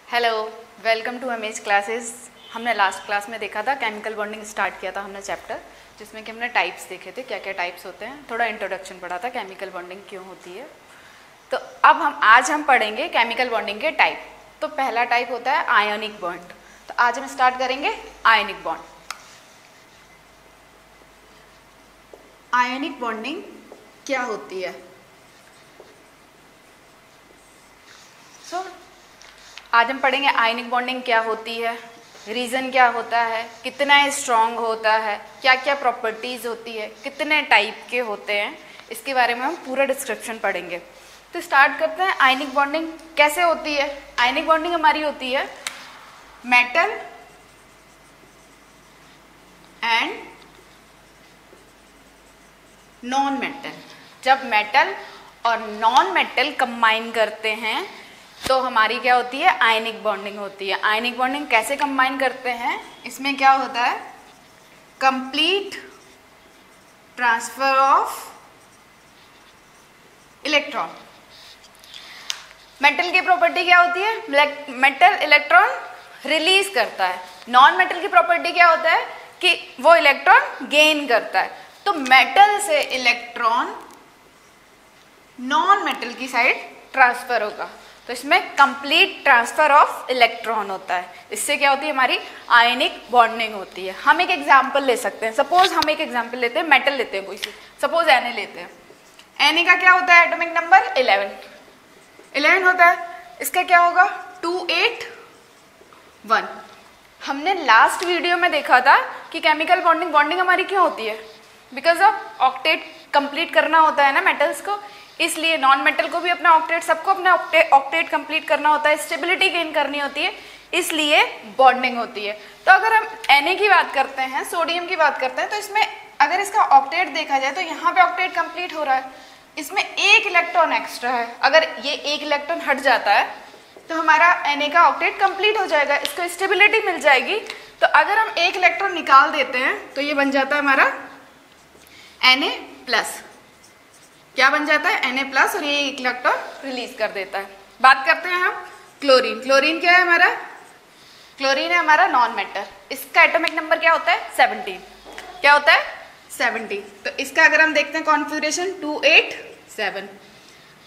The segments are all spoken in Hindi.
Hello, welcome to MH classes. हमने लास्ट क्लास में देखा था केमिकल बॉन्डिंग, स्टार्ट किया था हमने चैप्टर, जिसमें कि हमने टाइप्स देखे थे, क्या क्या टाइप्स होते हैं। थोड़ा इंट्रोडक्शन पढ़ा था केमिकल बॉन्डिंग क्यों होती है। तो अब आज हम पढ़ेंगे केमिकल बॉन्डिंग के टाइप। तो पहला टाइप होता है आयोनिक बॉन्ड। तो आज हम स्टार्ट करेंगे आयोनिक बॉन्ड। आयोनिक बॉन्डिंग क्या होती है? आज हम पढ़ेंगे आयनिक बॉन्डिंग क्या होती है, रीज़न क्या होता है, कितना स्ट्रॉन्ग होता है, क्या क्या प्रॉपर्टीज़ होती है, कितने टाइप के होते हैं, इसके बारे में हम पूरा डिस्क्रिप्शन पढ़ेंगे। तो स्टार्ट करते हैं। आयनिक बॉन्डिंग कैसे होती है? आयनिक बॉन्डिंग हमारी होती है मेटल एंड नॉन मेटल। जब मेटल और नॉन मेटल कंबाइन करते हैं तो हमारी क्या होती है? आयनिक बॉन्डिंग होती है। आयनिक बॉन्डिंग कैसे कंबाइन करते हैं? इसमें क्या होता है? Complete transfer of electron. Metal की प्रॉपर्टी क्या होती है? मेटल इलेक्ट्रॉन रिलीज करता है। नॉन मेटल की प्रॉपर्टी क्या होता है? कि वो इलेक्ट्रॉन गेन करता है। तो मेटल से इलेक्ट्रॉन नॉन मेटल की साइड ट्रांसफर होगा, तो इसमें कंप्लीट ट्रांसफर ऑफ इलेक्ट्रॉन होता है। इससे क्या होती है? हमारी आयनिक बॉन्डिंग होती है। हम एक एग्जांपल ले सकते हैं। सपोज हम एक एग्जांपल लेते हैं, मेटल लेते हैं कोई सी, सपोज Na लेते हैं। Na का क्या होता है? एटॉमिक नंबर 11 होता है। इसका क्या होगा? 281। हमने लास्ट वीडियो में देखा था कि केमिकल बॉन्डिंग हमारी क्यों होती है? बिकॉज ऑफ ऑक्टेट कंप्लीट करना होता है ना मेटल्स को, इसलिए नॉन मेटल को भी अपना ऑक्टेट, सबको अपना ऑक्टेट कंप्लीट करना होता है, स्टेबिलिटी गेन करनी होती है, इसलिए बॉन्डिंग होती है। तो अगर हम Na की बात करते हैं, सोडियम की बात करते हैं, तो इसमें अगर इसका ऑक्टेट देखा जाए तो यहाँ पे ऑक्टेट कंप्लीट हो रहा है, इसमें एक इलेक्ट्रॉन एक्स्ट्रा है। अगर ये एक इलेक्ट्रॉन हट जाता है तो हमारा Na का ऑक्टेट कंप्लीट हो जाएगा, इसको स्टेबिलिटी मिल जाएगी। तो अगर हम एक इलेक्ट्रॉन निकाल देते हैं तो ये बन जाता है हमारा Na+। क्या बन जाता है? Na+, और ये एक इलेक्ट्रॉन रिलीज कर देता है। बात करते हैं हम क्लोरीन। क्लोरीन क्या है हमारा? क्लोरीन है हमारा नॉन मेटल। इसका एटॉमिक नंबर क्या होता है? 17। क्या होता है? 17। तो इसका अगर हम देखते हैं कॉन्फ़िगरेशन 287।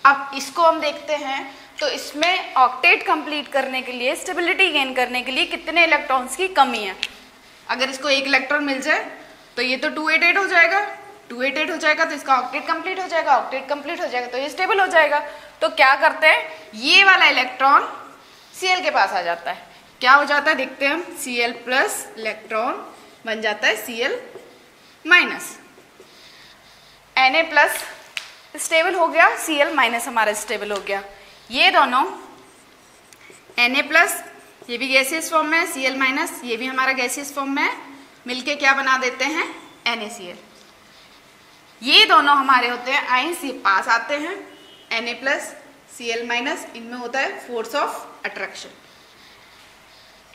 अब इसको हम देखते हैं तो इसमें ऑक्टेट कंप्लीट करने के लिए, स्टेबिलिटी गेन करने के लिए कितने इलेक्ट्रॉन्स की कमी है? अगर इसको एक इलेक्ट्रॉन मिल जाए तो ये तो 288 हो जाएगा। 288 हो जाएगा तो इसका ऑक्टेट कंप्लीट हो जाएगा। ऑक्टेट कंप्लीट हो जाएगा तो ये स्टेबल हो जाएगा। तो क्या करते हैं? ये वाला इलेक्ट्रॉन Cl के पास आ जाता है। क्या हो जाता है? देखते हैं हम। Cl+ इलेक्ट्रॉन बन जाता है Cl-। Na+ स्टेबल हो गया, Cl- हमारा स्टेबल हो गया। ये दोनों Na+, ये भी गैसियस फॉर्म में है, Cl- ये भी हमारा गैसियस फॉर्म में है, मिलके क्या बना देते हैं? NaCl। ये दोनों हमारे होते हैं आयंस, ये पास आते हैं। Na+, Cl-, इनमें होता है फोर्स ऑफ अट्रैक्शन।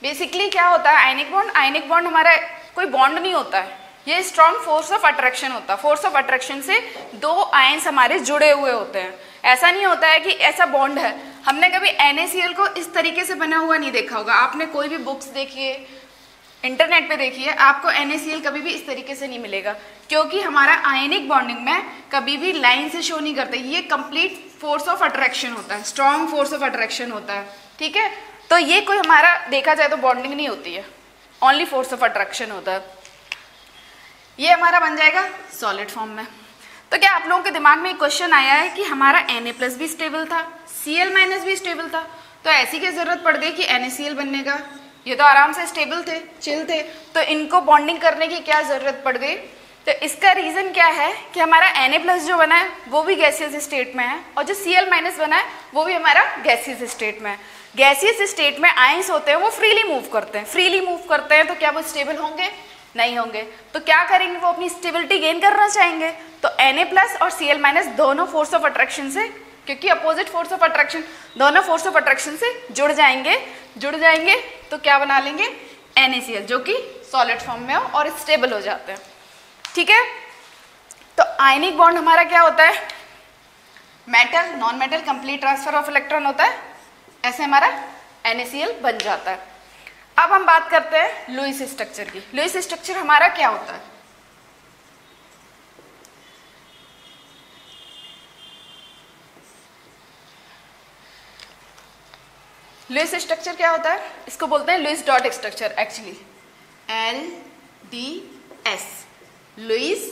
बेसिकली क्या होता है आयनिक बॉन्ड? आयनिक बॉन्ड हमारा कोई बॉन्ड नहीं होता है, ये स्ट्रॉन्ग फोर्स ऑफ अट्रैक्शन होता है। फोर्स ऑफ अट्रैक्शन से दो आयंस हमारे जुड़े हुए होते हैं। ऐसा नहीं होता है कि ऐसा बॉन्ड है। हमने कभी NaCl को इस तरीके से बना हुआ नहीं देखा होगा। आपने कोई भी बुक्स देखिए, इंटरनेट पे देखिए, आपको NaCl कभी भी इस तरीके से नहीं मिलेगा, क्योंकि हमारा आयनिक बॉन्डिंग में कभी भी लाइन से शो नहीं करते। ये कंप्लीट फोर्स ऑफ अट्रैक्शन होता है, स्ट्रॉन्ग फोर्स ऑफ अट्रैक्शन होता है। ठीक है, तो ये कोई हमारा देखा जाए तो बॉन्डिंग नहीं होती है, ओनली फोर्स ऑफ अट्रैक्शन होता है। ये हमारा बन जाएगा सॉलिड फॉर्म में। तो क्या आप लोगों के दिमाग में एक क्वेश्चन आया है कि हमारा Na+ भी स्टेबल था, Cl- भी स्टेबल था, तो ऐसी क्या जरूरत पड़ गई कि NaCl बनने का? ये तो आराम से स्टेबल थे, चिल थे, तो इनको बॉन्डिंग करने की क्या जरूरत पड़ गई? तो इसका रीजन क्या है कि हमारा Na+ जो बना है वो भी गैसियस स्टेट में है, और जो Cl- बना है वो भी हमारा गैसियस स्टेट में है। गैसियस स्टेट में आयंस होते हैं वो फ्रीली मूव करते हैं। फ्रीली मूव करते हैं तो क्या वो स्टेबल होंगे? नहीं होंगे। तो क्या करेंगे? वो अपनी स्टेबिलिटी गेन करना चाहेंगे। तो Na+ और Cl- दोनों फोर्स ऑफ अट्रैक्शन से, क्योंकि अपोजिट फोर्स ऑफ अट्रैक्शन, दोनों फोर्स ऑफ अट्रैक्शन से जुड़ जाएंगे तो क्या बना लेंगे? NaCl, जो कि सॉलिड फॉर्म में हो और स्टेबल हो जाते हैं। ठीक है, तो आयनिक बॉन्ड हमारा क्या होता है? Metal non metal complete transfer of electron होता है। ऐसे हमारा NaCl बन जाता है। अब हम बात करते हैं लुईस स्ट्रक्चर की। लुईस स्ट्रक्चर हमारा क्या होता है? लुईस स्ट्रक्चर क्या होता है? इसको बोलते हैं Lewis dot structure, actually LDS, Lewis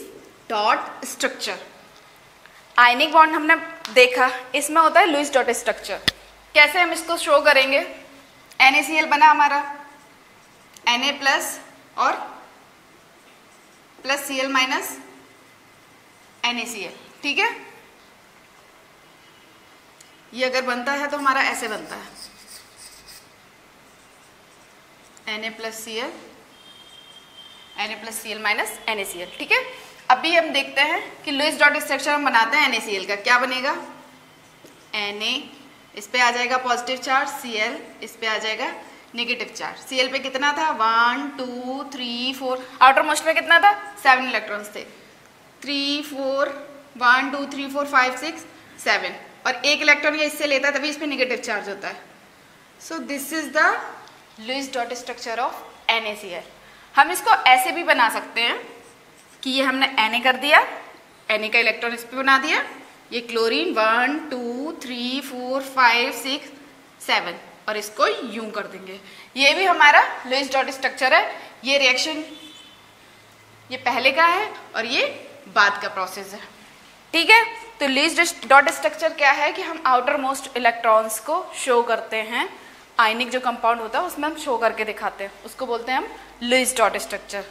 dot structure. Ionic bond हमने देखा, इसमें होता है लुईस डॉट स्ट्रक्चर। कैसे हम इसको शो करेंगे? NaCl बना हमारा, Na प्लस और प्लस Cl माइनस NaCl, ठीक है। ये अगर बनता है तो हमारा ऐसे बनता है, Na plus Cl minus NaCl, ठीक है। अभी हम देखते हैं कि लुईस डॉट स्ट्रक्चर हम बनाते हैं NaCl का। क्या बनेगा? Na, इस पे आ जाएगा पॉजिटिव चार्ज, Cl इस पे आ जाएगा नेगेटिव चार्ज। Cl पे कितना था? 1 2 3 4, आउटर मोस्ट में कितना था? 7 इलेक्ट्रॉन्स थे। 3 4 1 2 3 4 5 6 7, और एक इलेक्ट्रॉन ये इससे लेता है तभी इस पे नेगेटिव चार्ज होता है। So this is the Lewis dot structure of NaCl। हम इसको ऐसे भी बना सकते हैं कि ये हमने Na कर दिया, Na का इलेक्ट्रॉन इस पे बना दिया, ये क्लोरीन 1 2 3 4 5 6 7, और इसको यूं कर देंगे। ये भी हमारा लुईस डॉट स्ट्रक्चर है। ये रिएक्शन ये पहले का है और ये बाद का प्रोसेस है, ठीक है। तो लुईस डॉट स्ट्रक्चर क्या है कि हम आउटर मोस्ट इलेक्ट्रॉन्स को शो करते हैं। आयनिक जो कंपाउंड होता है उसमें हम शो करके दिखाते हैं, उसको बोलते हैं हम लुईस डॉट स्ट्रक्चर।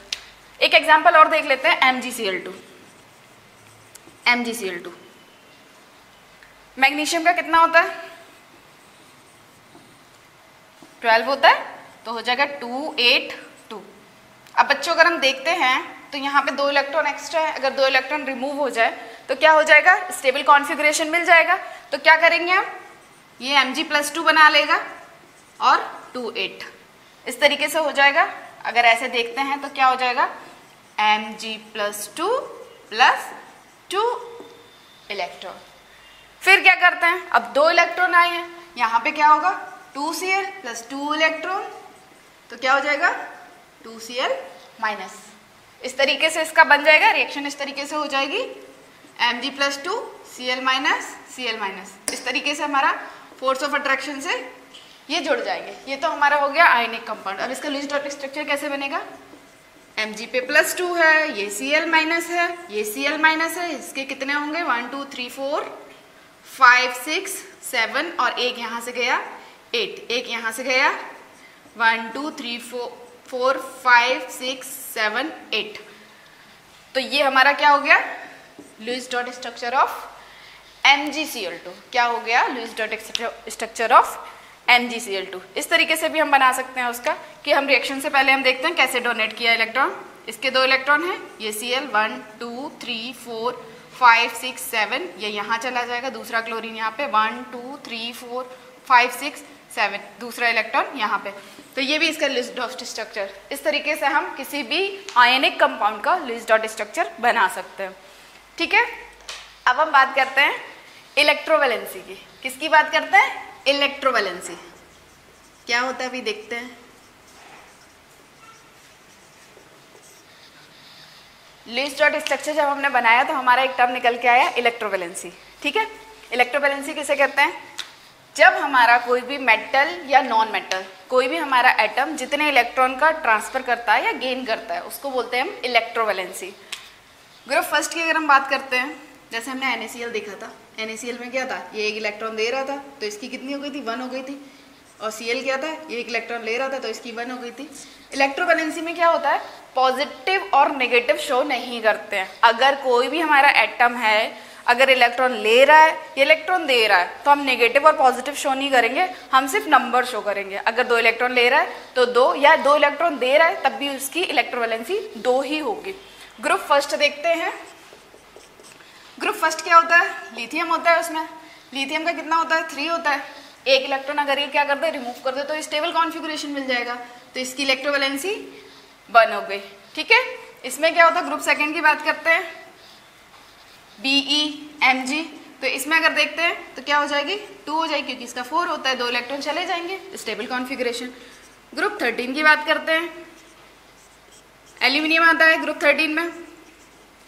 एक एग्जांपल और देख लेते हैं, MgCl2। MgCl2 मैग्नीशियम का कितना होता है? 12 होता है, तो हो जाएगा 2 8 2। अब बच्चों अगर हम देखते हैं तो यहाँ पे 2 इलेक्ट्रॉन एक्स्ट्रा है, अगर 2 इलेक्ट्रॉन रिमूव हो जाए तो क्या हो जाएगा? स्टेबल कॉन्फ़िगरेशन मिल जाएगा। तो क्या करेंगे हम? ये Mg+2 बना लेगा और 2 8 इस तरीके से हो जाएगा। अगर ऐसे देखते हैं तो क्या हो जाएगा? Mg+2 plus 2 electron. फिर क्या करते हैं? अब 2 इलेक्ट्रॉन आए हैं, यहाँ पे क्या होगा? 2Cl प्लस 2 इलेक्ट्रॉन, तो क्या हो जाएगा? 2Cl minus. इस तरीके से इसका बन जाएगा रिएक्शन, इस तरीके से हो जाएगी Mg+2 Cl minus Cl minus. इस तरीके से हमारा फोर्स ऑफ अट्रैक्शन से ये जुड़ जाएंगे। ये तो हमारा हो गया आयनिक कंपाउंड। अब इसका लुईस डॉट स्ट्रक्चर कैसे बनेगा? Mg पे +2 है, ये Cl माइनस है, ये Cl माइनस है, इसके कितने होंगे? 1 2 3 4 5 6 7, और एक यहाँ से गया 8, एक यहाँ से गया 1 2 3 4 5 6 7 8। तो ये हमारा क्या हो गया? Lewis dot structure of MgCl2। क्या हो गया? Lewis dot structure of MgCl2। इस तरीके से भी हम बना सकते हैं उसका कि हम रिएक्शन से पहले हम देखते हैं कैसे डोनेट किया इलेक्ट्रॉन। इसके 2 इलेक्ट्रॉन हैं, ये Cl 1 2 3 4 5 6 7, ये यहाँ चला जाएगा, दूसरा क्लोरीन यहाँ पे 1 2 3 4 5 6 7, दूसरा इलेक्ट्रॉन यहाँ पे। तो ये भी इसका लुईस डॉट स्ट्रक्चर। इस तरीके से हम किसी भी आयनिक कंपाउंड का लुईस डॉट स्ट्रक्चर बना सकते हैं, ठीक है। अब हम बात करते हैं इलेक्ट्रोवैलेंसी की। किसकी बात करते हैं? इलेक्ट्रोवैलेंसी क्या होता है अभी देखते हैं। लुईस डॉट स्ट्रक्चर जब हमने बनाया तो हमारा एक टर्म निकल के आया इलेक्ट्रोवैलेंसी, ठीक है। इलेक्ट्रोवैलेंसी किसे कहते हैं? जब हमारा कोई भी मेटल या नॉन मेटल, कोई भी हमारा एटम जितने इलेक्ट्रॉन का ट्रांसफर करता है या गेन करता है, उसको बोलते हैं हम इलेक्ट्रोवैलेंसी। ग्रुप फर्स्ट की अगर हम बात करते हैं, जैसे हमने NaCl देखा था, NaCl में क्या था? ये एक इलेक्ट्रॉन दे रहा था तो इसकी कितनी हो गई थी? 1 हो गई थी। और Cl क्या था? ये एक इलेक्ट्रॉन ले रहा था तो इसकी 1 हो गई थी। इलेक्ट्रोवैलेंसी में क्या होता है? पॉजिटिव और नेगेटिव शो नहीं करते हैं। अगर कोई भी हमारा एटम है, अगर इलेक्ट्रॉन ले रहा है या इलेक्ट्रॉन दे रहा है, तो हम नेगेटिव और पॉजिटिव शो नहीं करेंगे, हम सिर्फ नंबर शो करेंगे। अगर 2 इलेक्ट्रॉन ले रहा है तो 2, या 2 इलेक्ट्रॉन दे रहा है तब भी उसकी इलेक्ट्रोवैलेंसी 2 ही होगी। ग्रुप फर्स्ट देखते हैं। ग्रुप फर्स्ट क्या होता है? लिथियम होता है। उसमें लिथियम का कितना होता है? 3 होता है। एक इलेक्ट्रॉन अगर ये क्या कर दे, रिमूव कर दे, तो स्टेबल कॉन्फ़िगरेशन मिल जाएगा, तो इसकी इलेक्ट्रोवैलेंसी 1 हो गई, ठीक है। इसमें क्या होता है? ग्रुप सेकंड की बात करते हैं, BeMg। तो इसमें अगर देखते हैं तो क्या हो जाएगी, 2 हो जाएगी क्योंकि इसका 4 होता है, 2 इलेक्ट्रॉन चले जाएंगे, स्टेबल कॉन्फ़िगरेशन। ग्रुप 13 की बात करते हैं, एल्यूमिनियम आता है ग्रुप 13 में।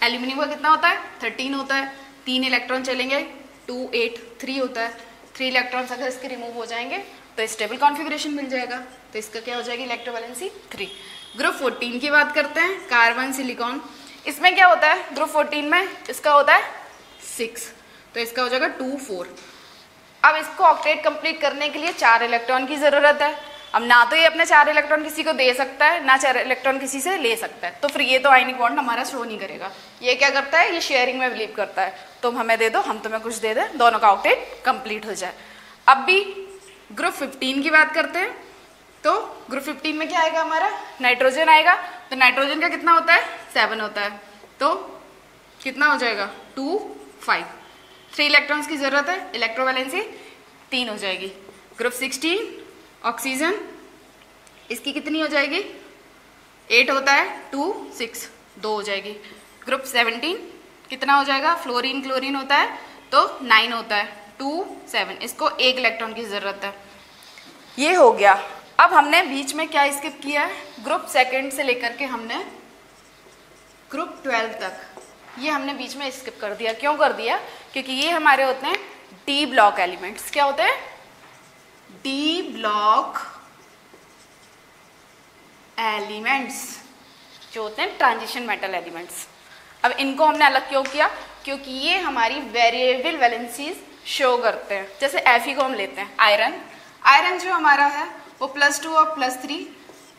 एल्यूमिनियम का कितना होता है, 13 होता है, 3 इलेक्ट्रॉन चलेंगे, 2 8 3 होता है, 3 इलेक्ट्रॉन्स अगर इसके रिमूव हो जाएंगे तो स्टेबल कॉन्फ़िगरेशन मिल जाएगा, तो इसका क्या हो जाएगी, इलेक्ट्रोवैलेंसी 3। ग्रुप 14 की बात करते हैं, कार्बन सिलिकॉन। इसमें क्या होता है, ग्रुप 14 में इसका होता है 6, तो इसका हो जाएगा 2 4। अब इसको ऑक्टेट कंप्लीट करने के लिए 4 इलेक्ट्रॉन की ज़रूरत है। अब ना तो ये अपने 4 इलेक्ट्रॉन किसी को दे सकता है, ना 4 इलेक्ट्रॉन किसी से ले सकता है, तो फिर ये तो आयनिक बॉन्ड हमारा शो नहीं करेगा। ये क्या करता है, ये शेयरिंग में बिलीव करता है, तुम हमें दे दो, हम तुम्हें कुछ दे दें, दोनों का ऑक्टेट कंप्लीट हो जाए। अब भी ग्रुप 15 की बात करते हैं, तो ग्रुप 15 में क्या आएगा हमारा, नाइट्रोजन आएगा। तो नाइट्रोजन का कितना होता है, 7 होता है, तो कितना हो जाएगा, 2 5। 3 इलेक्ट्रॉन्स की जरूरत है, इलेक्ट्रोवैलेंसी 3 हो जाएगी। ग्रुप 16 ऑक्सीजन, इसकी कितनी हो जाएगी, 8 होता है, 2 6 2 हो जाएगी। ग्रुप 17 कितना हो जाएगा, फ्लोरीन क्लोरीन होता है, तो 9 होता है, 2 7। इसको 1 इलेक्ट्रॉन की जरूरत है। ये हो गया। अब हमने बीच में क्या स्किप किया है, ग्रुप 2 से लेकर के हमने ग्रुप 12 तक, ये हमने बीच में स्किप कर दिया। क्यों कर दिया, क्योंकि ये हमारे होते हैं डी ब्लॉक एलिमेंट्स। क्या होते हैं, डी ब्लॉक एलिमेंट्स, जो होते हैं ट्रांजिशन मेटल एलिमेंट्स। अब इनको हमने अलग क्यों किया, क्योंकि ये हमारी वेरिएबल वैलेंसीज शो करते हैं। जैसे Fe को हम लेते हैं, आयरन जो हमारा है वो +2 और +3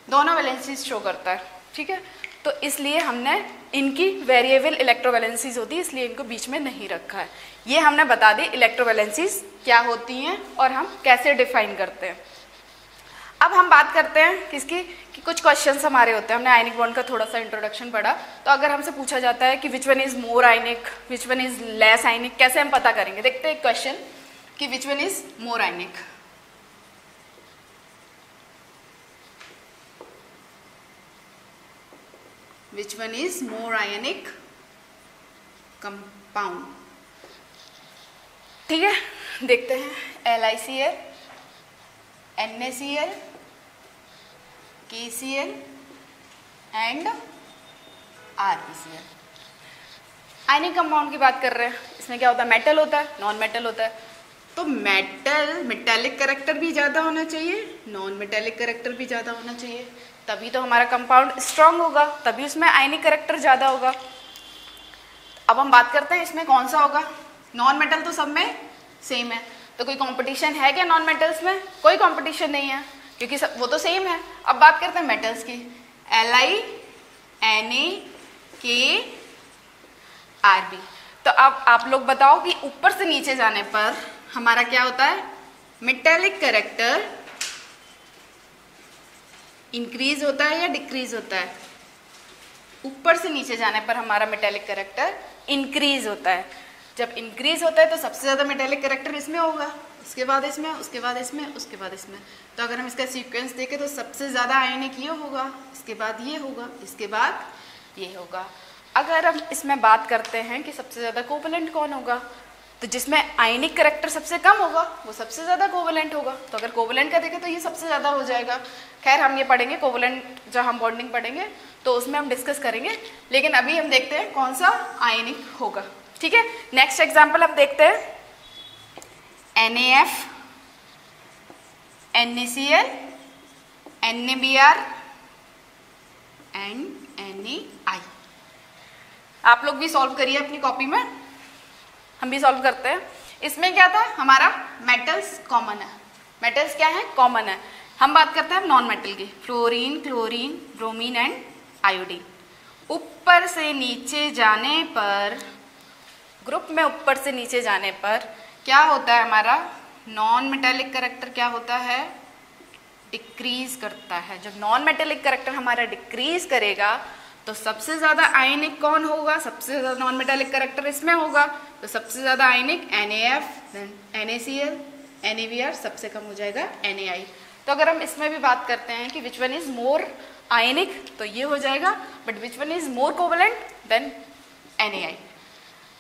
दोनों वैलेंसीज शो करता है, ठीक है। तो इसलिए हमने इनकी वेरिएबल इलेक्ट्रोवैलेंसीज होती है, इसलिए इनको बीच में नहीं रखा है। ये हमने बता दी इलेक्ट्रोवैलेंसीज क्या होती हैं और हम कैसे डिफाइन करते हैं। अब हम बात करते हैं किसकी, कि कुछ क्वेश्चंस हमारे होते हैं। हमने आयनिक बॉन्ड का थोड़ा सा इंट्रोडक्शन पढ़ा, तो अगर हमसे पूछा जाता है कि which one is more ionic, which one is less ionic, कैसे हम पता करेंगे। देखते हैं क्वेश्चन कि which one is more ionic. Which one is more ionic compound? ठीक है, देखते हैं, LiCl, NaCl, KCl and RbCl। Ionic compound की बात कर रहे हैं, इसमें क्या होता है, मेटल होता है, नॉन मेटल होता है। तो मेटेलिक कैरेक्टर भी ज़्यादा होना चाहिए, नॉन मेटेलिक कैरेक्टर भी ज़्यादा होना चाहिए, तभी तो हमारा कंपाउंड स्ट्रांग होगा, तभी उसमें आयनिक कैरेक्टर ज़्यादा होगा। अब हम बात करते हैं इसमें कौन सा होगा। नॉन मेटल तो सब में सेम है, तो कोई कंपटीशन है क्या नॉन मेटल्स में, कोई कंपटीशन नहीं है, क्योंकि सब वो तो सेम है। अब बात करते हैं मेटल्स की, Li, Na, K, Rb। तो अब आप लोग बताओ कि ऊपर से नीचे जाने पर हमारा क्या होता है, मेटेलिक कैरेक्टर इंक्रीज होता है या डिक्रीज होता है। ऊपर से नीचे जाने पर हमारा मेटेलिक कैरेक्टर इंक्रीज होता है। जब इंक्रीज होता है तो सबसे ज़्यादा मेटेलिक कैरेक्टर इसमें होगा, उसके बाद इसमें, उसके बाद इसमें, उसके बाद इसमें। तो अगर हम इसका सीक्वेंस देखें तो सबसे ज़्यादा आयनिक ये होगा, इसके बाद ये होगा, इसके बाद ये होगा। अगर हम इसमें बात करते हैं कि सबसे ज़्यादा कोवलेंट कौन होगा, तो जिसमें आयनिक कैरेक्टर सबसे कम होगा वो सबसे ज़्यादा कोवलेंट होगा। तो अगर कोवलेंट का देखें तो ये सबसे ज़्यादा हो जाएगा। खैर हम ये पढ़ेंगे कोवलेंट, जब हम बॉन्डिंग पढ़ेंगे तो उसमें हम डिस्कस करेंगे, लेकिन अभी हम देखते हैं कौन सा आयनिक होगा, ठीक है। नेक्स्ट एग्जाम्पल हम देखते हैं, NaF, NaCl, NaBr and NaI। आप लोग भी सॉल्व करिए अपनी कॉपी में, हम भी सॉल्व करते हैं। इसमें क्या था, हमारा मेटल्स कॉमन है। मेटल्स क्या है, कॉमन है। हम बात करते हैं नॉन मेटल की, fluorine, chlorine, bromine and iodine. ऊपर से नीचे जाने पर, ग्रुप में ऊपर से नीचे जाने पर क्या होता है, हमारा नॉन मेटेलिक कैरेक्टर क्या होता है, डिक्रीज करता है। जब नॉन मेटेलिक कैरेक्टर हमारा डिक्रीज करेगा तो सबसे ज़्यादा आयनिक कौन होगा, सबसे ज़्यादा नॉन मेटेलिक कैरेक्टर इसमें होगा, तो सबसे ज़्यादा आयनिक NaF, NaCl, NaBr, सबसे कम हो जाएगा NaI। तो अगर हम इसमें भी बात करते हैं कि विच वन इज मोर आयनिक, तो ये हो जाएगा, but which one is more covalent than NaI,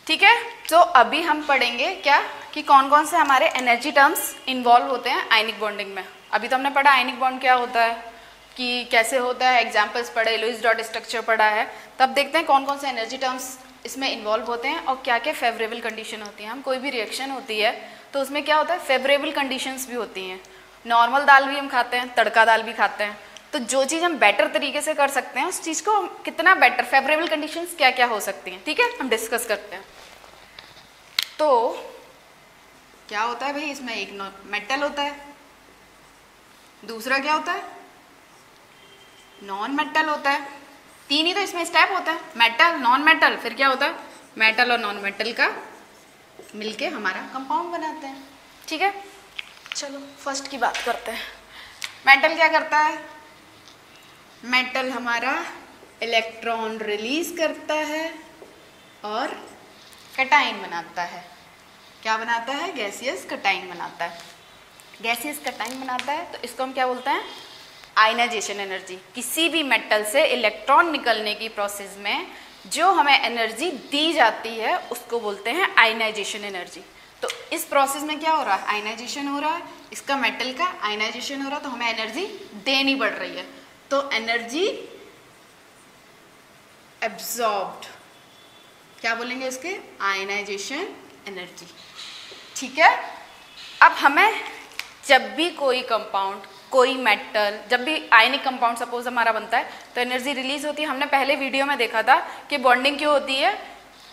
ठीक है। तो अभी हम पढ़ेंगे क्या कि कौन कौन से हमारे एनर्जी टर्म्स इन्वॉल्व होते हैं आयनिक बॉन्डिंग में। अभी तो हमने पढ़ा आयनिक बॉन्ड क्या होता है, कि कैसे होता है, एग्जाम्पल्स पढ़े, लुईस डॉट स्ट्रक्चर पढ़ा है। तब देखते हैं कौन कौन से एनर्जी टर्म्स इसमें इन्वॉल्व होते हैं और क्या क्या फेवरेबल कंडीशन होती है। हम कोई भी रिएक्शन होती है तो उसमें क्या होता है, फेवरेबल कंडीशंस भी होती हैं। नॉर्मल दाल भी हम खाते हैं, तड़का दाल भी खाते हैं, तो जो चीज़ हम बेटर तरीके से कर सकते हैं उस चीज़ को कितना बेटर, फेवरेबल कंडीशंस क्या क्या हो सकती हैं, ठीक है, हम डिस्कस करते हैं। तो क्या होता है भाई, इसमें एक मेटल होता है, दूसरा क्या होता है, नॉन मेटल होता है। तीन ही तो इसमें स्टेप होता है, मेटल, नॉन मेटल, फिर क्या होता है, मेटल और नॉन मेटल का मिलके हमारा कंपाउंड बनाते हैं, ठीक है। चलो फर्स्ट की बात करते हैं। मेटल क्या करता है, मेटल हमारा इलेक्ट्रॉन रिलीज करता है और कैटाइन बनाता है। क्या बनाता है, गैसियस कैटाइन बनाता है। गैसियस कैटाइन बनाता है तो इसको हम क्या बोलते हैं, आयनाइजेशन एनर्जी। किसी भी मेटल से इलेक्ट्रॉन निकलने की प्रोसेस में जो हमें एनर्जी दी जाती है उसको बोलते हैं आयनाइजेशन एनर्जी। तो इस प्रोसेस में क्या हो रहा है, आयनाइजेशन हो रहा है, इसका मेटल का आयनाइजेशन हो रहा है, तो हमें एनर्जी देनी पड़ रही है। तो एनर्जी एब्जॉर्ब्ड, क्या बोलेंगे इसके, आयनाइजेशन एनर्जी, ठीक है। अब हमें जब भी कोई कंपाउंड, कोई मेटल, जब भी आयनिक कंपाउंड सपोज हमारा बनता है तो एनर्जी रिलीज होती है। हमने पहले वीडियो में देखा था कि बॉन्डिंग क्यों होती है,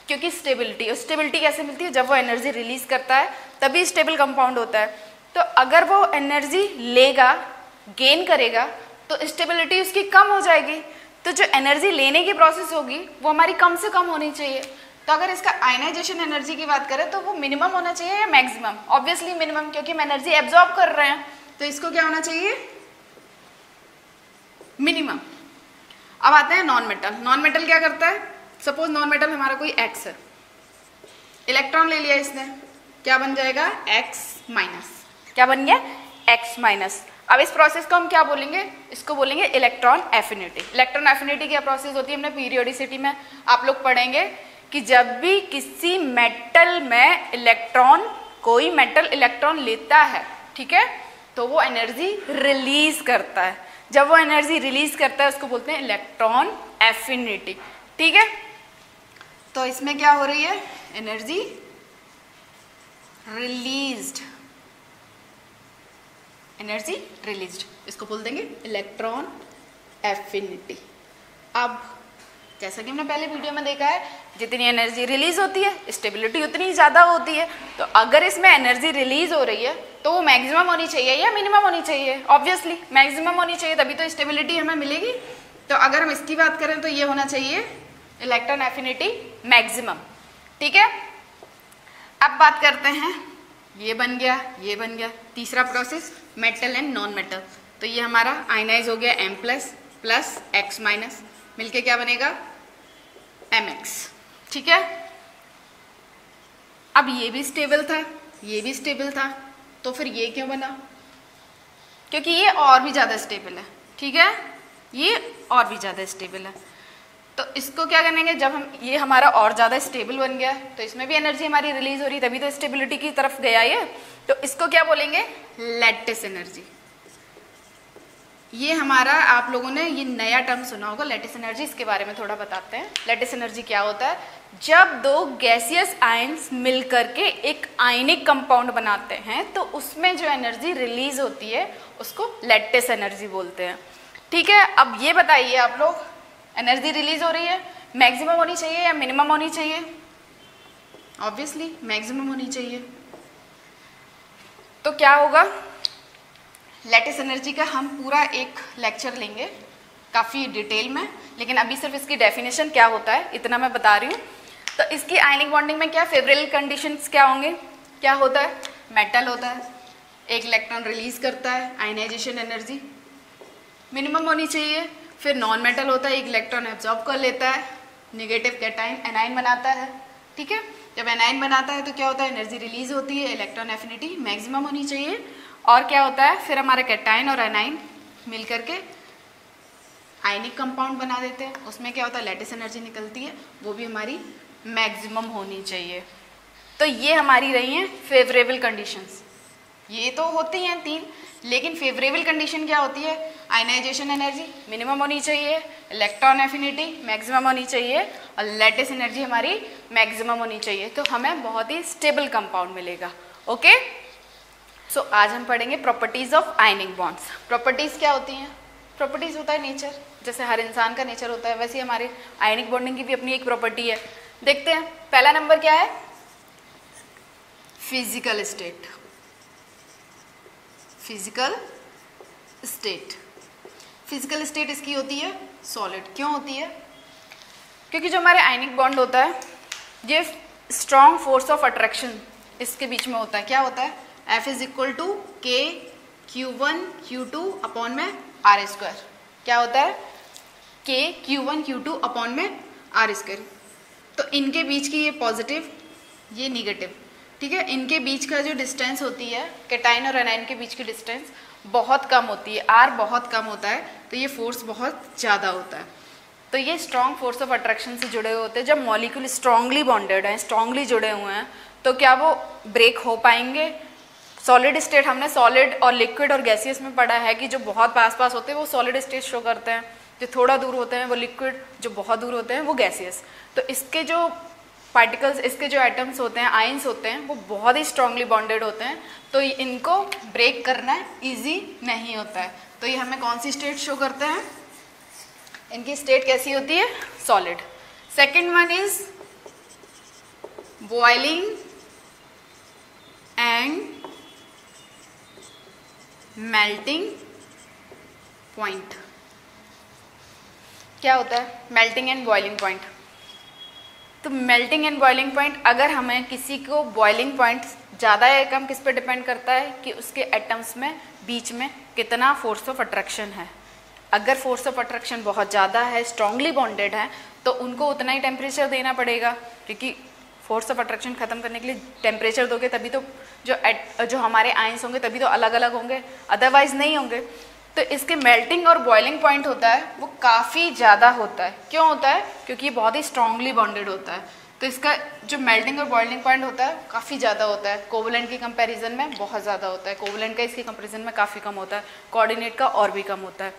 क्योंकि स्टेबिलिटी। और स्टेबिलिटी कैसे मिलती है, जब वो एनर्जी रिलीज करता है तभी स्टेबल कंपाउंड होता है। तो अगर वो एनर्जी लेगा, गेन करेगा, तो स्टेबिलिटी उसकी कम हो जाएगी। तो जो एनर्जी लेने की प्रोसेस होगी वो हमारी कम से कम होनी चाहिए। तो अगर इसका आयनाइजेशन एनर्जी की बात करें तो वो मिनिमम होना चाहिए या मैक्सिमम, ऑब्वियसली मिनिमम, क्योंकि हम एनर्जी एब्जॉर्ब कर रहे हैं। तो इसको क्या होना चाहिए, मिनिमम। अब आते हैं नॉन मेटल। नॉन मेटल क्या करता है, सपोज नॉन मेटल हमारा कोई एक्स है, इलेक्ट्रॉन ले लिया इसने, क्या बन जाएगा, एक्स माइनस। क्या बन गया, एक्स माइनस। अब इस प्रोसेस को हम क्या बोलेंगे, इसको बोलेंगे इलेक्ट्रॉन एफिनिटी। इलेक्ट्रॉन एफिनिटी क्या प्रोसेस होती है, हमने पीरियोडिसिटी में आप लोग पढ़ेंगे कि जब भी किसी मेटल में इलेक्ट्रॉन, कोई मेटल इलेक्ट्रॉन लेता है, ठीक है, तो वो एनर्जी रिलीज करता है। जब वो एनर्जी रिलीज करता है उसको बोलते हैं इलेक्ट्रॉन एफिनिटी, ठीक है। तो इसमें क्या हो रही है, एनर्जी रिलीज्ड, एनर्जी रिलीज्ड, इसको बोल देंगे इलेक्ट्रॉन एफिनिटी। अब जैसा कि हमने पहले वीडियो में देखा है, जितनी एनर्जी रिलीज होती है स्टेबिलिटी उतनी ज़्यादा होती है। तो अगर इसमें एनर्जी रिलीज हो रही है तो वो मैक्सिमम होनी चाहिए या मिनिमम होनी चाहिए, ऑब्वियसली मैक्सिमम होनी चाहिए, तभी तो स्टेबिलिटी हमें मिलेगी। तो अगर हम इसकी बात करें तो ये होना चाहिए इलेक्ट्रॉन एफिनिटी मैक्सिमम, ठीक है। अब बात करते हैं, ये बन गया, ये बन गया। तीसरा process metal and non metal. तो ये हमारा आयनाइज हो गया M plus plus x minus, मिलके क्या बनेगा, MX, ठीक है। अब ये भी स्टेबल था, ये भी स्टेबल था, तो फिर ये क्यों बना, क्योंकि ये और भी ज़्यादा स्टेबल है, ठीक है, ये और भी ज़्यादा स्टेबल है। तो इसको क्या करेंगे, जब हम, ये हमारा और ज़्यादा स्टेबल बन गया तो इसमें भी एनर्जी हमारी रिलीज हो रही, तभी तो स्टेबिलिटी की तरफ गया ये। तो इसको क्या बोलेंगे, लैटिस एनर्जी। ये हमारा, आप लोगों ने ये नया टर्म सुना होगा लैटिस एनर्जी, इसके बारे में थोड़ा बताते हैं। लैटिस एनर्जी क्या होता है, जब दो गैसियस आयंस मिलकर के एक आयनिक कंपाउंड बनाते हैं तो उसमें जो एनर्जी रिलीज होती है उसको लैटिस एनर्जी बोलते हैं, ठीक है। अब ये बताइए आप लोग, एनर्जी रिलीज हो रही है, मैक्सिमम होनी चाहिए या मिनिमम होनी चाहिए, ऑब्वियसली मैक्सिमम होनी चाहिए। तो क्या होगा, लैटिस एनर्जी का हम पूरा एक लेक्चर लेंगे काफ़ी डिटेल में, लेकिन अभी सिर्फ इसकी डेफिनेशन क्या होता है इतना मैं बता रही हूँ। तो इसकी आयनिक बॉन्डिंग में क्या फेवरेबल कंडीशंस क्या होंगे, क्या होता है, मेटल होता है, एक इलेक्ट्रॉन रिलीज करता है, आयनाइजेशन एनर्जी मिनिमम होनी चाहिए। फिर नॉन मेटल होता है, एक इलेक्ट्रॉन एब्जॉर्ब कर लेता है, नेगेटिव कैटाइन एनाइन बनाता है, ठीक है। जब एनाइन बनाता है तो क्या होता है, एनर्जी रिलीज होती है, इलेक्ट्रॉन एफिनिटी मैक्सिमम होनी चाहिए। और क्या होता है, फिर हमारे कैटाइन और एनाइन मिल करके आयनिक कंपाउंड बना देते हैं, उसमें क्या होता है, लैटिस एनर्जी निकलती है, वो भी हमारी मैक्सिमम होनी चाहिए, तो ये हमारी रही हैं फेवरेबल कंडीशंस। ये तो होती हैं 3, लेकिन फेवरेबल कंडीशन क्या होती है? आयनाइजेशन एनर्जी मिनिमम होनी चाहिए, इलेक्ट्रॉन एफिनिटी मैक्सिमम होनी चाहिए और लैटिस एनर्जी हमारी मैक्सिमम होनी चाहिए, तो हमें बहुत ही स्टेबल कंपाउंड मिलेगा। ओके, सो आज हम पढ़ेंगे properties of ionic bonds. Properties क्या होती हैं? प्रॉपर्टीज होता है नेचर, जैसे हर इंसान का नेचर होता है वैसे ही हमारे आयनिक बॉन्डिंग की भी अपनी एक प्रॉपर्टी है। देखते हैं, पहला नंबर क्या है? Physical state. Physical state, physical state इसकी होती है सॉलिड। क्यों होती है? क्योंकि जो हमारे आयनिक बॉन्ड होता है ये स्ट्रॉन्ग फोर्स ऑफ अट्रैक्शन इसके बीच में होता है। क्या होता है? F इज इक्वल टू के Q1 Q2 अपॉन में R स्क्वायर। क्या होता है? के Q1 Q2 अपॉन में R स्क्वायर। तो इनके बीच की ये पॉजिटिव, ये निगेटिव, ठीक है। इनके बीच का जो डिस्टेंस होती है कैटाइन और एनाइन के बीच की डिस्टेंस बहुत कम होती है, R बहुत कम होता है, तो ये फोर्स बहुत ज़्यादा होता है। तो ये स्ट्रॉन्ग फोर्स ऑफ अट्रैक्शन से जुड़े हुए होते हैं। जब मॉलिक्यूल स्ट्रांगली बॉन्डेड हैं, स्ट्रांगली जुड़े हुए हैं, तो क्या वो ब्रेक हो पाएंगे? सॉलिड स्टेट हमने सॉलिड और लिक्विड और गैसियस में पढ़ा है कि जो बहुत पास पास होते हैं वो सॉलिड स्टेट शो करते हैं, जो थोड़ा दूर होते हैं वो लिक्विड, जो बहुत दूर होते हैं वो गैसियस। तो इसके जो पार्टिकल्स, इसके जो एटम्स होते हैं, आयंस होते हैं, वो बहुत ही स्ट्रांगली बॉन्डेड होते हैं, तो इनको ब्रेक करना ईजी नहीं होता है। तो ये हमें कौन सी स्टेट शो करते हैं? इनकी स्टेट कैसी होती है? Solid. Second one is boiling and melting point. क्या होता है मेल्टिंग एंड बॉइलिंग पॉइंट? तो मेल्टिंग एंड बॉइलिंग पॉइंट, अगर हमें किसी को बॉइलिंग पॉइंट ज़्यादा या कम किस पे डिपेंड करता है कि उसके एटम्स में बीच में कितना फोर्स ऑफ अट्रैक्शन है। अगर फोर्स ऑफ अट्रैक्शन बहुत ज़्यादा है, स्ट्रांगली बॉन्डेड है, तो उनको उतना ही टेम्परेचर देना पड़ेगा, क्योंकि फोर्स ऑफ अट्रैक्शन खत्म करने के लिए टेम्परेचर दोगे तभी तो जो हमारे आयंस होंगे तभी तो अलग अलग होंगे, अदरवाइज नहीं होंगे। तो इसके मेल्टिंग और बॉइलिंग पॉइंट होता है वो काफ़ी ज़्यादा होता है। क्यों होता है? क्योंकि ये बहुत ही स्ट्रांगली बॉन्डेड होता है, तो इसका जो मेल्टिंग और बॉइलिंग पॉइंट होता है काफ़ी ज़्यादा होता है। कोवलेंट की कंपैरिजन में बहुत ज़्यादा होता है, कोवलेंट का इसके कंपैरिजन में काफ़ी कम होता है, कोऑर्डिनेट का और भी कम होता है।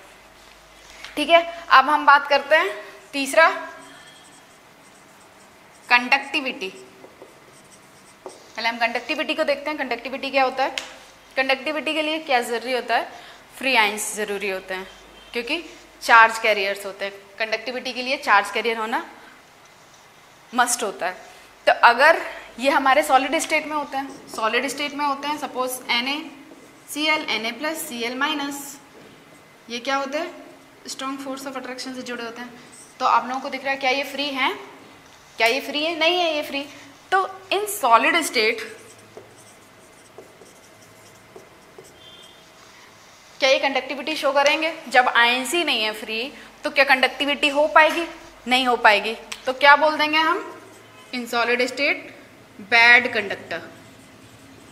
ठीक है, अब हम बात करते हैं तीसरा, कंडक्टिविटी। पहले हम कंडक्टिविटी को देखते हैं। कंडक्टिविटी क्या होता है? कंडक्टिविटी के लिए क्या ज़रूरी होता है? फ्री आयंस ज़रूरी होते हैं, क्योंकि चार्ज कैरियर्स होते हैं। कंडक्टिविटी के लिए चार्ज कैरियर होना मस्ट होता है। तो अगर ये हमारे सॉलिड स्टेट में होते हैं, सॉलिड स्टेट में होते हैं, सपोज NaCl, Na+Cl-, ये क्या होते हैं? स्ट्रॉन्ग फोर्स ऑफ अट्रैक्शन से जुड़े होते हैं। तो आप लोगों को दिख रहा है क्या ये फ्री हैं? क्या ये फ्री है? नहीं है ये फ्री। तो इन सॉलिड स्टेट क्या ये कंडक्टिविटी शो करेंगे? जब आयंस ही नहीं है फ्री तो क्या कंडक्टिविटी हो पाएगी? नहीं हो पाएगी। तो क्या बोल देंगे हम? In solid state bad conductor,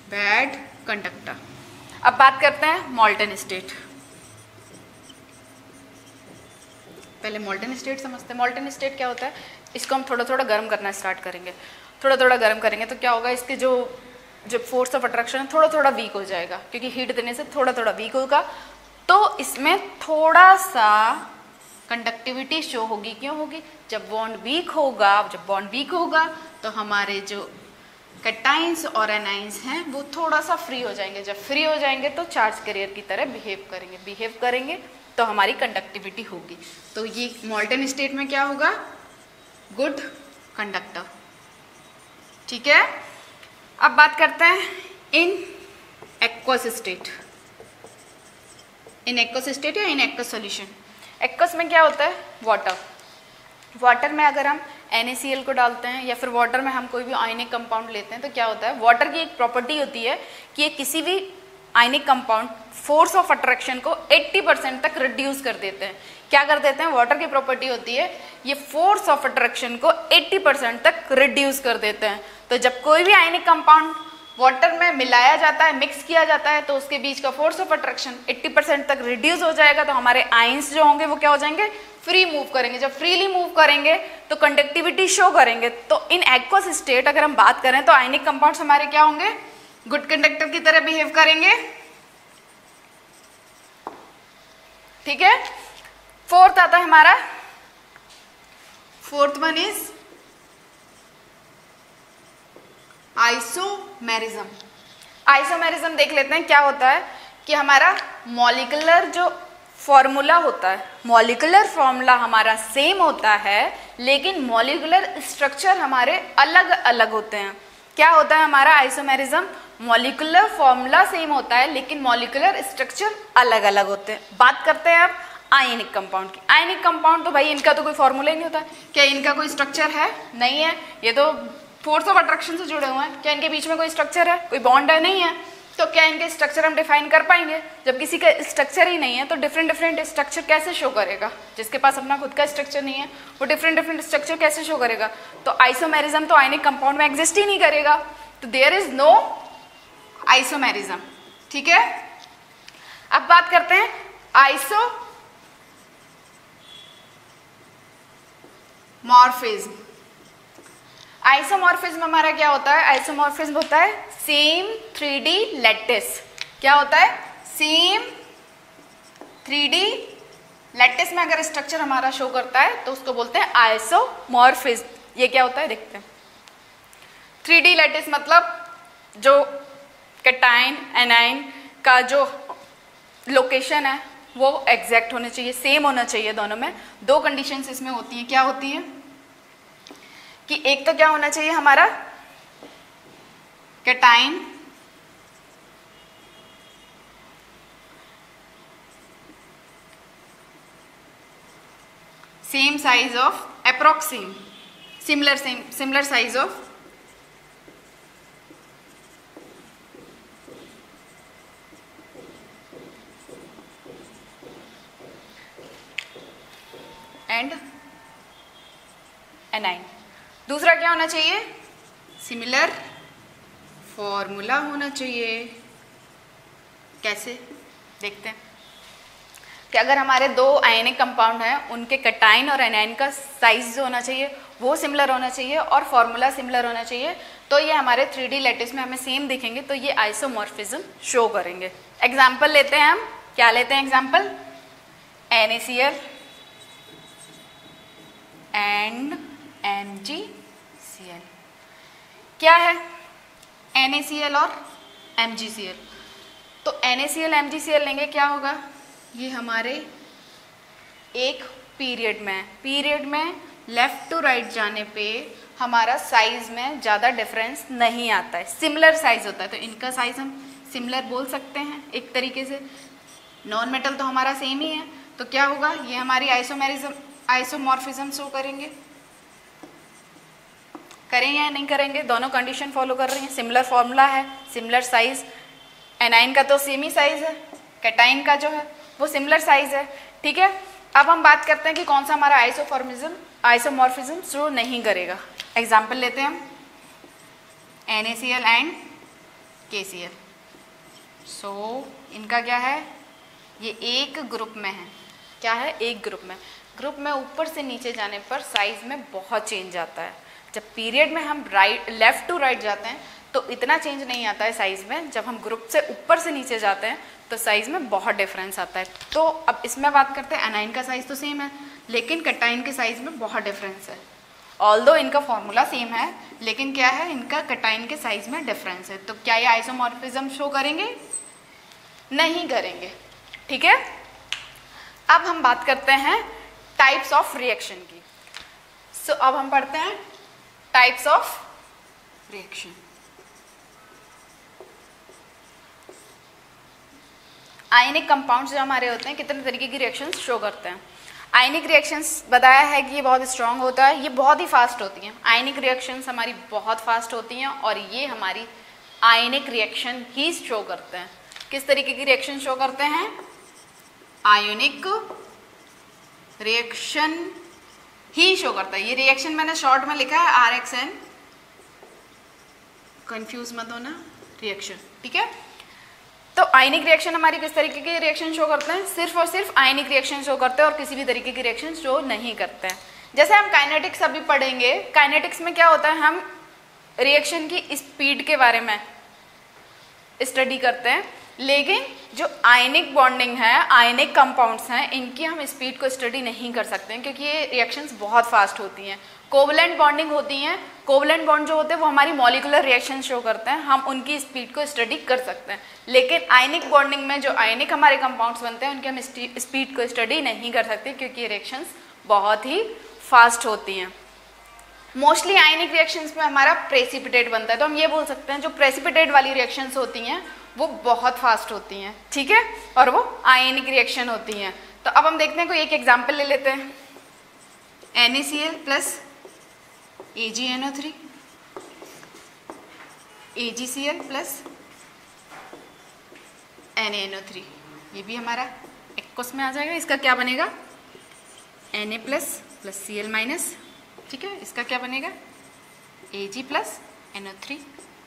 bad conductor. अब बात करते हैं मॉल्टन स्टेट। पहले मॉल्टन स्टेट समझते हैं। मॉल्टन स्टेट क्या होता है? इसको हम थोड़ा थोड़ा गर्म करना स्टार्ट करेंगे, थोड़ा थोड़ा गर्म करेंगे तो क्या होगा? इसके जो फोर्स ऑफ अट्रैक्शन है थोड़ा थोड़ा वीक हो जाएगा, क्योंकि हीट देने से थोड़ा थोड़ा वीक होगा, तो इसमें थोड़ा सा कंडक्टिविटी शो होगी। क्यों होगी? जब बॉन्ड वीक होगा, जब बॉन्ड वीक होगा तो हमारे जो कैटाइंस और एनाइंस हैं वो थोड़ा सा फ्री हो जाएंगे। जब फ्री हो जाएंगे तो चार्ज कैरियर की तरह बिहेव करेंगे तो हमारी कंडक्टिविटी होगी। तो ये मॉल्टन स्टेट में क्या होगा? Good conductor. ठीक है, अब बात करते हैं in aqueous state. In aqueous state या इन एक्वस सॉल्यूशन। एक्वस में क्या होता है? वाटर। वाटर में अगर हम NaCl को डालते हैं या फिर वाटर में हम कोई भी आयनिक कंपाउंड लेते हैं तो क्या होता है? वाटर की एक प्रॉपर्टी होती है कि ये किसी भी ionic compound force of attraction को 80% तक रिड्यूस कर देते हैं। क्या कर देते हैं? वाटर की प्रॉपर्टी होती है ये फोर्स ऑफ अट्रैक्शन को 80% तक रिड्यूस कर देते हैं। तो जब कोई भी आयनिक कंपाउंड वाटर में मिलाया जाता है, मिक्स किया जाता है, तो उसके बीच का फोर्स ऑफ अट्रैक्शन 80% तक रिड्यूस हो जाएगा, तो हमारे आयंस जो होंगे वो क्या हो जाएंगे, फ्री मूव करेंगे। जब फ्रीली मूव करेंगे तो कंडक्टिविटी शो करेंगे। तो इन एक्वस स्टेट अगर हम बात करें तो आयनिक कंपाउंड्स हमारे क्या होंगे, गुड कंडक्टर की तरह बिहेव करेंगे। ठीक है, फोर्थ आता है हमारा, fourth one is isomerism. Isomerism देख लेते हैं क्या होता है कि हमारा मॉलिक्यूलर जो फॉर्मूला होता है, मॉलिक्यूलर फॉर्मूला हमारा सेम होता है लेकिन मॉलिक्यूलर स्ट्रक्चर हमारे अलग अलग होते हैं। क्या होता है हमारा आइसोमेरिज्म, मॉलिक्यूलर फॉर्मूला सेम होता है लेकिन मॉलिक्यूलर स्ट्रक्चर अलग अलग होते हैं। बात करते हैं अब आयनिक कंपाउंड की। आयनिक कंपाउंड तो भाई इनका तो कोई फॉर्मूला ही नहीं होता, क्या इनका कोई स्ट्रक्चर है, नहीं है, ये तो फोर्स ऑफ अट्रैक्शन से जुड़े हुए हैं। क्या इनके बीच में कोई स्ट्रक्चर है, कोई बॉन्ड है, नहीं है, तो क्या इनके स्ट्रक्चर हम डिफाइन कर पाएंगे? जब किसी का स्ट्रक्चर ही नहीं है तो डिफरेंट डिफरेंट स्ट्रक्चर कैसे शो करेगा? जिसके पास अपना खुद का स्ट्रक्चर नहीं है वो डिफरेंट डिफरेंट स्ट्रक्चर कैसे शो करेगा? तो आइसोमेरिज्म तो आयनिक कंपाउंड में एग्जिस्ट ही नहीं करेगा, तो देयर इज नो आइसोमेरिज्म। ठीक है, अब बात करते हैं आइसोमॉर्फिज्म। आइसोमॉर्फिज्म हमारा क्या होता है? आइसोमॉर्फिज्म होता है सेम 3D लैटिस। क्या होता है? सेम 3D लैटिस में अगर स्ट्रक्चर हमारा शो करता है तो उसको बोलते हैं आइसोमॉर्फिज्म। ये क्या होता है देखते हैं। 3D लैटिस मतलब जो कैटाइन एनाइन का जो लोकेशन है वो एग्जैक्ट होने चाहिए, सेम होना चाहिए दोनों में। दो कंडीशंस इसमें होती हैं। क्या होती है कि एक तो क्या होना चाहिए हमारा cation same size of approximately similar size of and anion. दूसरा क्या होना चाहिए? सिमिलर फॉर्मूला होना चाहिए। कैसे देखते हैं कि अगर हमारे दो आयनिक कंपाउंड हैं उनके कैटाइन और एनाइन का साइज जो होना चाहिए वो सिमिलर होना चाहिए और फॉर्मूला सिमिलर होना चाहिए, तो ये हमारे 3D लैटिस में हमें सेम दिखेंगे, तो ये आइसोमॉर्फिज्म शो करेंगे। एग्जाम्पल लेते हैं हम, क्या लेते हैं एग्जाम्पल? NaCl and MgCl। क्या है NaCl और MgCl? तो NaCl MgCl लेंगे, क्या होगा? ये हमारे एक पीरियड में लेफ्ट टू राइट जाने पे हमारा साइज में ज़्यादा डिफरेंस नहीं आता है, सिमिलर साइज होता है, तो इनका साइज हम सिमिलर बोल सकते हैं एक तरीके से। नॉन मेटल तो हमारा सेम ही है, तो क्या होगा? ये हमारी आइसोमॉर्फिज्म शो करेंगे। करेंगे या नहीं करेंगे? दोनों कंडीशन फॉलो कर रही हैं। सिमिलर फॉर्मूला है, सिमिलर साइज, एनाइन का तो सेम ही साइज है, कैटाइन का जो है वो सिमिलर साइज है। ठीक है, अब हम बात करते हैं कि कौन सा हमारा आइसोमॉर्फिज्म शो नहीं करेगा। एग्जाम्पल लेते हैं हम NaCl एंड KCl। सो इनका क्या है? ये एक ग्रुप में है। क्या है? एक ग्रुप में ऊपर से नीचे जाने पर साइज में बहुत चेंज आता है। जब पीरियड में हम लेफ्ट टू राइट जाते हैं तो इतना चेंज नहीं आता है साइज में, जब हम ग्रुप से ऊपर से नीचे जाते हैं तो साइज में बहुत डिफरेंस आता है। तो अब इसमें बात करते हैं, एनाइन का साइज तो सेम है लेकिन कैटाइन के साइज में बहुत डिफरेंस है। ऑल्दो इनका फॉर्मूला सेम है लेकिन क्या है, इनका कैटाइन के साइज में डिफरेंस है। तो क्या ये आइसोमॉर्फिज्म शो करेंगे? नहीं करेंगे। ठीक है, अब हम बात करते हैं टाइप्स ऑफ रिएक्शन की। सो अब हम पढ़ते हैं types of reaction. Ionic compounds जो हमारे होते हैं कितने तरीके की रिएक्शंस शो करते हैं। आयनिक रिएक्शंस बताया है कि ये बहुत स्ट्रांग होता है, ये बहुत ही फास्ट होती हैं। आयनिक रिएक्शंस हमारी बहुत फास्ट होती हैं और ये हमारी आयनिक रिएक्शन ही शो करते हैं। किस तरीके की रिएक्शन शो करते हैं? आयनिक रिएक्शन ही शो करता है। ये रिएक्शन मैंने शॉर्ट में लिखा है RXN, कंफ्यूज मत होना, रिएक्शन, ठीक है। तो आयनिक रिएक्शन हमारी किस तरीके के रिएक्शन शो करते हैं, सिर्फ और सिर्फ आयनिक रिएक्शन शो करते हैं और किसी भी तरीके की रिएक्शन शो नहीं करते हैं। जैसे हम काइनेटिक्स अभी पढ़ेंगे, काइनेटिक्स में क्या होता है, हम रिएक्शन की स्पीड के बारे में स्टडी करते हैं, लेकिन जो आयनिक बॉन्डिंग है, आयनिक कंपाउंड्स हैं, इनकी हम स्पीड को स्टडी नहीं कर सकते हैं क्योंकि ये रिएक्शंस बहुत फास्ट होती हैं। कोवलेंट बॉन्डिंग होती हैं, कोवलेंट बॉन्ड जो होते हैं वो हमारी मॉलिकुलर रिएक्शन शो करते हैं, हम उनकी स्पीड को स्टडी कर सकते हैं। लेकिन आयनिक बॉन्डिंग में जो आयनिक हमारे कंपाउंड्स बनते हैं उनकी हम स्पीड को स्टडी नहीं कर सकते क्योंकि ये रिएक्शंस बहुत ही फास्ट होती हैं। मोस्टली आयनिक रिएक्शंस में हमारा प्रेसिपिटेट बनता है, तो हम ये बोल सकते हैं जो प्रेसिपिटेट वाली रिएक्शंस होती हैं वो बहुत फास्ट होती हैं, ठीक है, और वो आयनिक रिएक्शन होती हैं। तो अब हम देखते हैं कोई एक एग्जांपल ले लेते हैं। NaCl plus AgNO3, AgCl plus NaNO3, ये भी हमारा एक्वस में आ जाएगा। इसका क्या बनेगा, Na प्लस Cl माइनस, ठीक है, इसका क्या बनेगा Ag प्लस NO3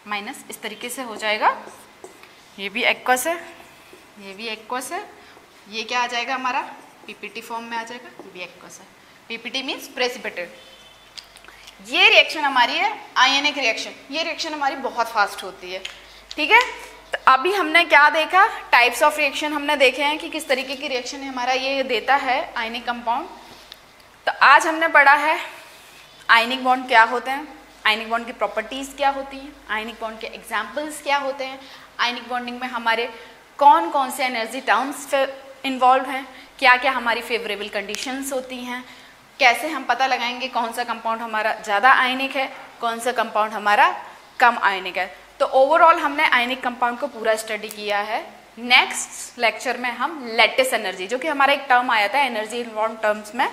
माइनस, इस तरीके से हो जाएगा। ये भी एक्वस है, ये भी एक्वस है, ये क्या आ जाएगा हमारा PPT फॉर्म में आ जाएगा, ये भी एक्वस है। PPT means precipitate. ये रिएक्शन हमारी है आयनिक रिएक्शन, ये रिएक्शन हमारी बहुत फास्ट होती है, ठीक है। तो अभी हमने क्या देखा, टाइप्स ऑफ रिएक्शन हमने देखे हैं कि किस तरीके की रिएक्शन हमारा ये देता है आयनिक कंपाउंड। तो आज हमने पढ़ा है आयनिक बॉन्ड क्या होते हैं, आयनिक बॉन्ड की प्रॉपर्टीज़ क्या होती हैं, आयनिक बॉन्ड के एग्जाम्पल्स क्या होते हैं, आयनिक बॉन्डिंग में हमारे कौन कौन से एनर्जी टर्म्स इन्वॉल्व हैं, क्या क्या हमारी फेवरेबल कंडीशंस होती हैं, कैसे हम पता लगाएंगे कौन सा कंपाउंड हमारा ज़्यादा आयनिक है, कौन सा कंपाउंड हमारा कम आयनिक है। तो ओवरऑल हमने आयनिक कंपाउंड को पूरा स्टडी किया है। नेक्स्ट लेक्चर में हम लैटिस एनर्जी, जो कि हमारा एक टर्म आया था एनर्जी इन्वॉल्व टर्म्स में,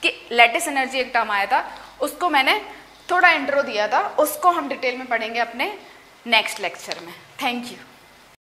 कि लैटिस एनर्जी एक टर्म आया था, उसको मैंने थोड़ा इंट्रो दिया था, उसको हम डिटेल में पढ़ेंगे अपने नेक्स्ट लेक्चर में। Thank you.